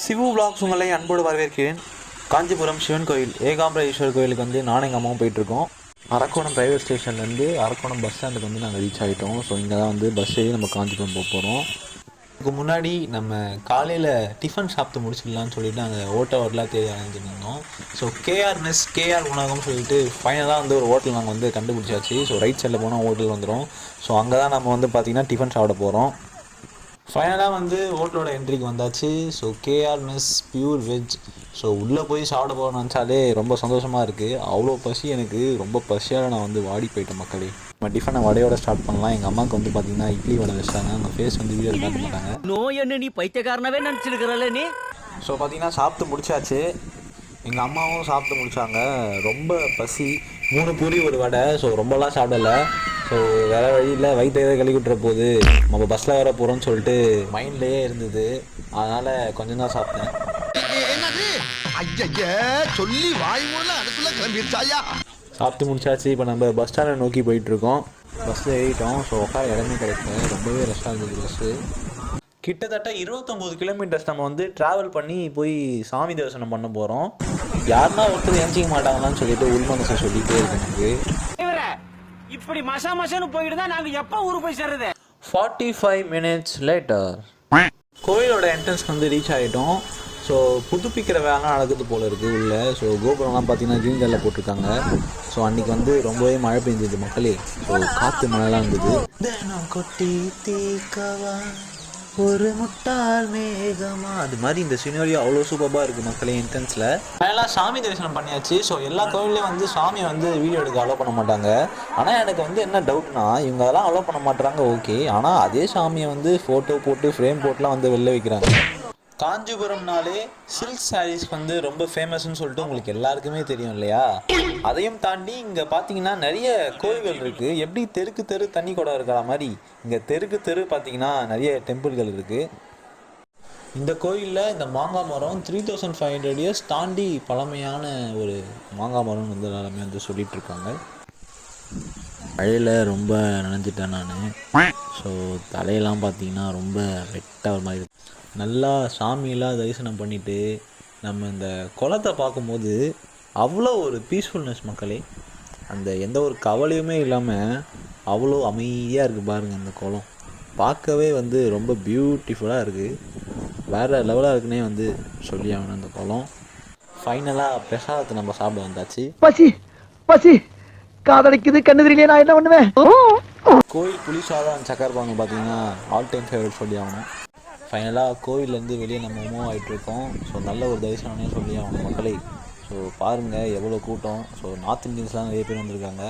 Sivu vlogs உங்களை அன்போடு வரவேற்கிறேன். காஞ்சிபுரம் சிவன் கோயில் ஏகாம்பர ஈஸ்வரர் கோயிலுக்கு வந்து நானும் எங்கள் அம்மாவும் போயிட்டுருக்கோம். அரக்கோணம் ரயில்வே ஸ்டேஷன்லேருந்து அரக்கோணம் பஸ் ஸ்டாண்டுக்கு வந்து நாங்கள் ரீச் ஆகிட்டோம். ஸோ இங்கே தான் வந்து பஸ் ஏறி நம்ம காஞ்சிபுரம் போக போகிறோம். இதுக்கு முன்னாடி நம்ம காலையில் டிஃபன் சாப்பிட்டு முடிச்சிடலான்னு சொல்லிட்டு நாங்கள் ஹோட்டல்லாம் தேடி அலைஞ்சிருந்தோம். ஸோ கேஆர் உணவகம் சொல்லிட்டு ஃபைனலாக வந்து ஒரு ஹோட்டல் நாங்கள் வந்து கண்டுபிடிச்சாச்சு. ஸோ ரைட் சைடில் போனால் ஹோட்டல் வந்துடும். ஸோ அங்கே தான் நம்ம வந்து பார்த்திங்கன்னா டிஃபன் சாப்பிட போகிறோம். ஃபைனலாக வந்து ஹோட்டலோட என்ட்ரிக்கு வந்தாச்சு. So KR mess pure veg. So உள்ளே போய் சாப்பிட போகணும்னு நினச்சாலே ரொம்ப சந்தோஷமாக இருக்குது. அவ்வளோ பசி, எனக்கு ரொம்ப பசியால் நான் வந்து வாடி போயிட்டேன் மக்களே. நம்ம டிஃபனை வடையோட ஸ்டார்ட் பண்ணலாம். எங்கள் அம்மாவுக்கு வந்து பார்த்திங்கன்னா இட்லி வடை வச்சாங்க. அவங்க ஃபேஸ் வந்து வீடியோ காட்ட மாட்டாங்க. நோய் என்ன நீ பைத்தியக்காரனவே நினச்சிருக்கிறல்ல நீ. ஸோ பார்த்திங்கன்னா சாப்பிட்டு முடிச்சாச்சு. எங்கள் அம்மாவும் சாப்பிட்டு முடித்தாங்க. ரொம்ப பசி. 3 பூரி ஒரு வடை. ஸோ ரொம்பலாம் சாப்பிடலை. ஸோ வேறு வழியில் வயிற்று எதாவது கழுவி விட்டுற போது நம்ம பஸ்ஸில் வர போகிறோம்னு சொல்லிட்டு மைண்ட்லேயே இருந்தது. அதனால் கொஞ்சம் தான் சாப்பிட்டேன். சாப்பிட்டு முடிச்சாச்சு. இப்போ நம்ம பஸ் ஸ்டாண்டை நோக்கி போயிட்டுருக்கோம். பஸ்ஸில் ஏறிட்டோம். ஸோ உட்கார இடமே கிடைக்கல. ரொம்பவே ரஷ்ஷாக இருந்தது பஸ்ஸு. கிட்டத்தட்ட 29 கிலோமீட்டர்ஸ் நம்ம வந்து ட்ராவல் பண்ணி போய் சாமி தரிசனம் பண்ண போகிறோம். யாருன்னா ஒருத்தர் எஞ்சிக்க மாட்டாங்களான்னு சொல்லிட்டு உள்மனசை சொல்லிகிட்டே இருக்கு எனக்கு. இப்படி மசான்னு போயிட்டு தான் நாங்கள் எப்போ ஊருக்கு போய் சேர்றது. 45 minutes லேட்டர் கோயிலோட என்ட்ரன்ஸ்க்கு வந்து ரீச் ஆகிட்டோம். ஸோ புதுப்பிக்கிற வேலை நடக்குது போல் இருக்குது உள்ளே. ஸோ கோபுரம்லாம் பார்த்தீங்கன்னா க்ரீன் கலரில் போட்டிருக்காங்க. ஸோ அன்றைக்கி வந்து ரொம்பவே மழை பெஞ்சது மக்களே. ஸோ காற்று மழைலாம் இருந்தது. கொட்டி தீக்கவா ஒரு முட்டாள் மேகமா, அது மாதிரி இந்த சினோரியோ அவ்வளோ சூப்பராக இருக்குது மக்களே. என்ட்ரன்ஸில் அதெல்லாம் சாமி தரிசனம் பண்ணியாச்சு. ஸோ எல்லா கோயிலையும் வந்து சாமியை வந்து வீடியோ எடுக்க அலோவ் பண்ண மாட்டாங்க. ஆனால் எனக்கு வந்து என்ன டவுட்னா, இவங்க அதெல்லாம் அலோவ் பண்ண மாட்டாங்க ஓகே, ஆனால் அதே சாமியை வந்து ஃபோட்டோ போட்டு ஃப்ரேம் போட்டுலாம் வந்து வெளில வைக்கிறாங்க. காஞ்சிபுரம்னாலே சில்க் சாரீஸ்க்கு வந்து ரொம்ப ஃபேமஸ்ன்னு சொல்லிட்டு உங்களுக்கு எல்லாருக்குமே தெரியும் இல்லையா? அதையும் தாண்டி இங்கே பார்த்தீங்கன்னா நிறைய கோயில்கள் இருக்குது. எப்படி தெருக்கு தெரு தண்ணி குடம் இருக்கிற மாதிரி இங்கே தெருக்கு தெரு பார்த்தீங்கன்னா நிறைய டெம்பிள்கள் இருக்குது. இந்த கோயிலில் இந்த மாங்காய் மரம் 3500 years தாண்டி பழமையான ஒரு மாங்காய் மரம் வந்து எல்லாருமே வந்து சொல்லிகிட்டு இருக்காங்க. மழையில் ரொம்ப நனைஞ்சிட்டேன் நான். ஸோ தலையெல்லாம் பார்த்தீங்கன்னா ரொம்ப வெட்டாக ஒரு மாதிரி. நல்லா சாமியெல்லாம் தரிசனம் பண்ணிவிட்டு நம்ம இந்த குளத்தை பார்க்கும்போது அவ்வளோ ஒரு பீஸ்ஃபுல்னஸ் மக்களே. அந்த எந்த ஒரு கவலையுமே இல்லாமல் அவ்வளோ அமைதியாக இருக்குது பாருங்கள். இந்த குளம் பார்க்கவே வந்து ரொம்ப பியூட்டிஃபுல்லாக இருக்குது. வேறு லெவலாக இருக்குன்னே வந்து சொல்லி ஆகணும் அந்த குளம். ஃபைனலாக பிரசாதத்தை நம்ம சாப்பிட வந்தாச்சு. பசி பசி காதடிக்குது, கண்ணு தெரியலையே, நான் என்ன பண்ணுவேன். கோயில் புளிசாதம் சக்கர் பாங்க பார்த்தீங்கன்னா ஆல் டைம் ஃபேவரட் சொல்லி ஆகணும். ஃபைனலாக கோவிலேருந்து வெளியே நம்ம மூவ் ஆகிட்ருக்கோம். ஸோ நல்ல ஒரு தரிசனம்னே சொல்லி ஆகணும் மக்களை. ஸோ பாருங்கள் எவ்வளோ கூட்டம். ஸோ நார்த் இந்தியன்ஸ்லாம் நிறைய பேர் வந்திருக்காங்க.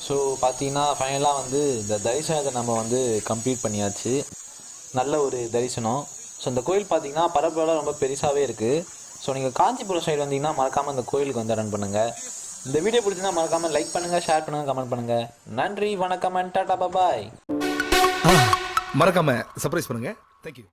ஸோ பார்த்தீங்கன்னா ஃபைனலாக வந்து இந்த தரிசனத்தை நம்ம வந்து கம்ப்ளீட் பண்ணியாச்சு. நல்ல ஒரு தரிசனம். ஸோ இந்த கோயில் பார்த்தீங்கன்னா பரப்பளவில் ரொம்ப பெருசாகவே இருக்குது. ஸோ நீங்கள் காஞ்சிபுரம் சைடு வந்தீங்கன்னா மறக்காமல் இந்த கோயிலுக்கு வந்து அட்டன் பண்ணுங்கள். இந்த வீடியோ பிடிச்சிருந்தா மறக்காமல் லைக் பண்ணுங்கள், ஷேர் பண்ணுங்கள், கமெண்ட் பண்ணுங்கள். நன்றி, வணக்கம், டாடா, பாய். மறக்காம சர்ப்ரைஸ் பண்ணுங்க. தேங்க்யூ.